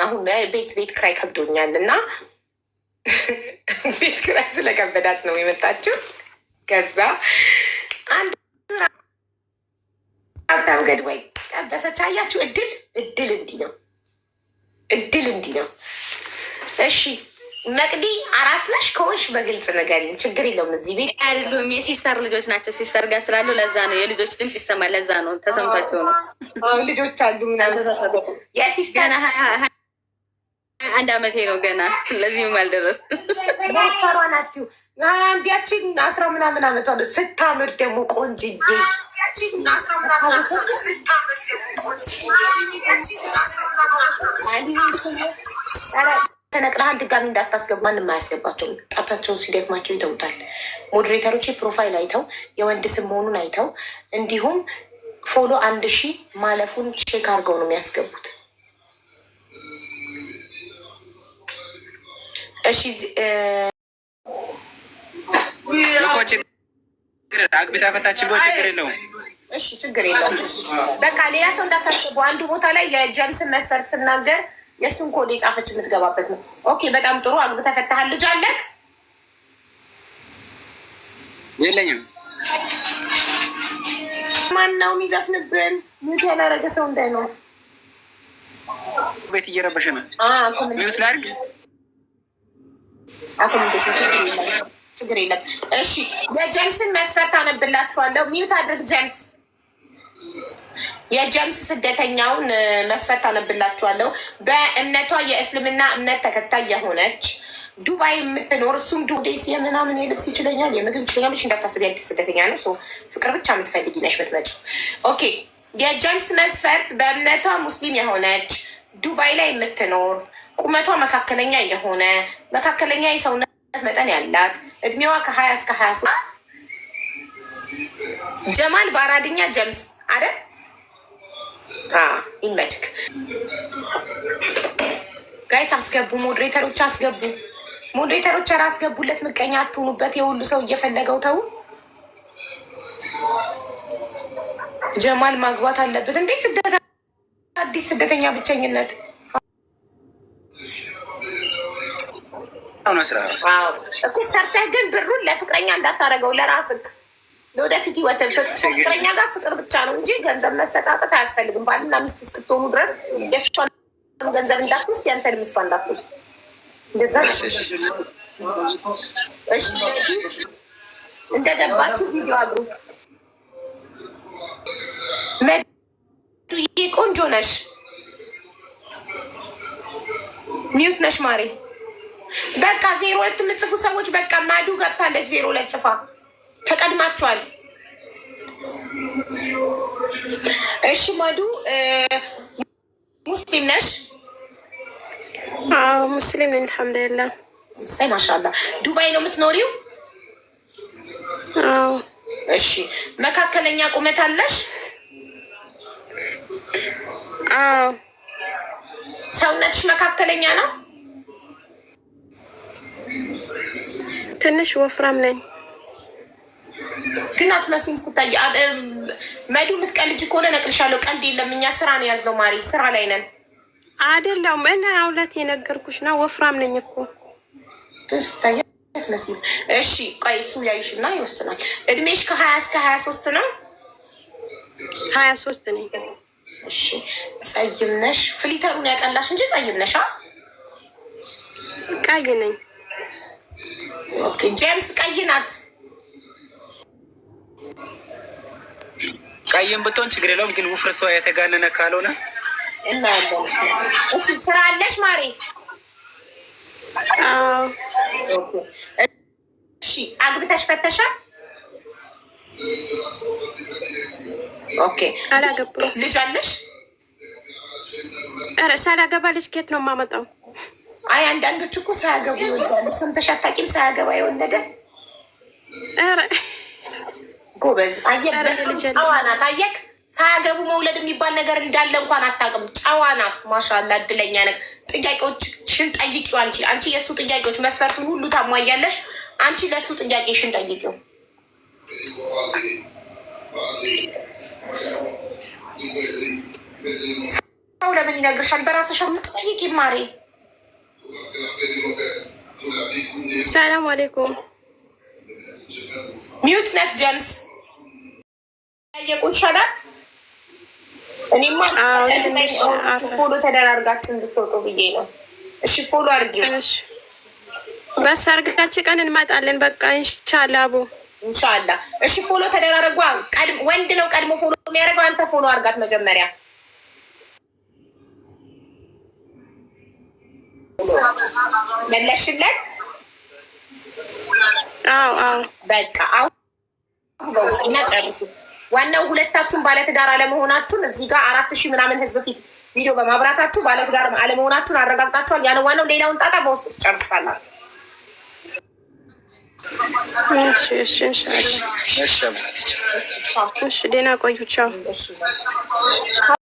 አሁን ቤት ክራይ ከብዶኛል እና ቤት ክራይ ስለከበዳት ነው የመጣችው። ከዛ አንድ ሀብታም ገድባይ ጠበሰች። አያችሁ እድል እንዲህ ነው። እድል እንዲህ ነው። እሺ መቅዲ አራስ ነሽ ከሆንሽ በግልጽ ንገሪኝ፣ ችግር የለውም። እዚህ ቤት አይደሉም፣ የሲስተር ልጆች ናቸው። ሲስተር ጋር ስላሉ ለዛ ነው የልጆች ድምፅ ይሰማል። ለዛ ነው ተሰምቷቸው ነው። ልጆች አሉ ምናምን። የሲስተር 1 ዓመቴ ነው ገና፣ ለዚህም አልደረስም። ማስተሯ ናችሁ። አንዲያችን 10 ምናምን ዓመቷ ነው። ስታምር ደግሞ ቆንጅዬ ተነቅረሃል። ድጋሚ እንዳታስገባ። ማንም አያስገባቸውም። ጣታቸውን ሲደክማቸው ይተውታል። ሞዴሬተሮች ፕሮፋይል አይተው የወንድ ስም መሆኑን አይተው እንዲሁም ፎሎ 1000 ማለፉን ቼክ አድርገው ነው የሚያስገቡት። እሺ አግብታ ፈታችን ብሎ ችግር የለውም። እሺ ችግር የለውም። በቃ ሌላ ሰው እንዳታስቡ። አንዱ ቦታ ላይ የጀምስን መስፈርት ስናገር የእሱን ኮድ የጻፈች የምትገባበት ነው። ኦኬ በጣም ጥሩ። አግብተህ ፈታሃል። ልጅ አለክ? የለኝም። ማን ነው የሚዘፍንብን? ሚዩት ያላረገ ሰው እንዳይኖር። ቤት እየረበሸ ነው። ሚዩት ላድርግ። አኮሞዴሽን ችግር የለም። እሺ የጀምስን መስፈርት አነብላችኋለሁ። ሚዩት አድርግ ጀምስ። የጀምስ ስደተኛውን መስፈርት አነብላችኋለሁ። በእምነቷ የእስልምና እምነት ተከታይ የሆነች ዱባይ የምትኖር እሱም ዱዴስ የምናምን የልብስ ይችለኛል የምግብ ይችለኛል ብለሽ እንዳታስቢ። አዲስ ስደተኛ ነው። ፍቅር ብቻ የምትፈልጊ ነሽ ብትመጪ። ኦኬ የጀምስ መስፈርት በእምነቷ ሙስሊም የሆነች ዱባይ ላይ የምትኖር ቁመቷ መካከለኛ የሆነ መካከለኛ የሰውነት መጠን ያላት እድሜዋ ከ20 እስከ 23 ጀማል በአራድኛ ጀምስ አይደል? ይመችክ። ጋይስ አስገቡ፣ ሞዴሬተሮች አስገቡ፣ ሞዴሬተሮች ኧረ አስገቡለት። ምቀኛ አትሆኑበት። የሁሉ ሰው እየፈለገው ተው። ጀማል ማግባት አለበት እንዴ? ስደት አዲስ ስደተኛ ብቸኝነት ነው ስራ እኮ ሰርተህ ግን ብሩን ለፍቅረኛ እንዳታረገው ለራስክ ለወደፊት ህይወት። ፍቅረኛ ጋር ፍቅር ብቻ ነው እንጂ ገንዘብ መሰጣጠት አያስፈልግም። ባልና ሚስት እስክትሆኑ ድረስ የእሷን ገንዘብ እንዳትወስድ ያንተን ሚስቷ እንዳትወስድ። እንደዛ እንደገባችሁ ቪዲዮ አብሩ። መዱዬ ቆንጆ ነሽ። ሚዩት ነሽ ማሬ። በቃ 02 የምትጽፉ ሰዎች በቃ ማዱ ገብታለች 02 ጽፋ ተቀድማችኋል። እሺ ማዱ ሙስሊም ነሽ? አዎ ሙስሊም ነኝ አልሐምዱሊላህ። ሳይ ማሻአላ። ዱባይ ነው የምትኖሪው? አዎ። እሺ መካከለኛ ቁመት አለሽ? አዎ። ሰውነትሽ መካከለኛ ነው? ትንሽ ወፍራም ነኝ ግን አትመስይም ስታይ። መዱ የምትቀልጅ ከሆነ እነቅልሻለሁ። ቀልድ የለም። እኛ ስራ ነው ያዝነው ማሪ፣ ስራ ላይ ነን። አይደለም እና አውለት የነገርኩሽ ነው። ወፍራም ነኝ እኮ ግን ስታይ አትመስይም። እሺ ቆይ እሱ ያይሽና ይወስናል። እድሜሽ ከ20 እስከ 23 ነው? 23 ነኝ። እሺ ጸይም ነሽ? ፍሊተሩን ያጠላሽ እንጂ ጸይም ነሽ? ቀይ ነኝ። ኦኬ ጄምስ ቀይ ናት። ቀይም ብትሆን ችግር የለውም፣ ግን ውፍረቷ የተጋነነ ካልሆነ እናያለን። እሺ ስራ አለሽ ማሬ? አዎ። እሺ አግብተሽ ፈተሻል? ኦኬ አላገባሁም። ልጅ አለሽ? ኧረ ሳላገባ ልጅ ከየት ነው የማመጣው? አይ አንዳንዶች እኮ ሳያገቡ ይወልዳሉ። ሰምተሽ አታውቂም? ሳያገባ የወለደ ኧረ ጎበዝ። አየህ ጨዋ ናት። አየህ ሳያገቡ መውለድ የሚባል ነገር እንዳለ እንኳን አታውቅም። ጨዋ ናት። ማሻአላ እድለኛ ነህ። ጥያቄዎችሽን ጠይቂው። አንቺ የእሱ ጥያቄዎች መስፈርቱን ሁሉ ታሟያለሽ። አንቺ ለእሱ ጥያቄሽን ጠይቂው። ሰው ለምን ይነግርሻል? በራስሽ የምትጠይቂ ማሬ። ሰላም አሌይኩም። ሚዩት ነክ ጀምስ ጠየቁ ይሻላል። እኔማ ፎሎ ተደራርጋችሁ እንድትወጡ ብዬ ነው። እሺ ፎሎ አድርጊው። በስ አርጋችሁ ቀን እንመጣለን። በቃ ኢንሻአላ አቡ ኢንሻአላ። እሺ ፎሎ ተደራረጓ። ወንድ ነው ቀድሞ ፎሎ የሚያደርገው። አንተ ፎሎ አድርጋት መጀመሪያ። መለሽለት? አዎ አዎ። በቃ አሁን እና ጨርሱ። ዋናው ሁለታችሁን ባለትዳር አለመሆናችሁን እዚህ ጋር 4000 ምናምን ህዝብ ፊት ቪዲዮ በማብራታችሁ ባለትዳር አለመሆናችሁን አረጋግጣችኋል። ያን ዋናው። ሌላውን ጣጣ በውስጥ ትጨርሱታላችሁ። እሺ እሺ ኢንሻአላ። እሺ ደህና ቆዩ። ቻው።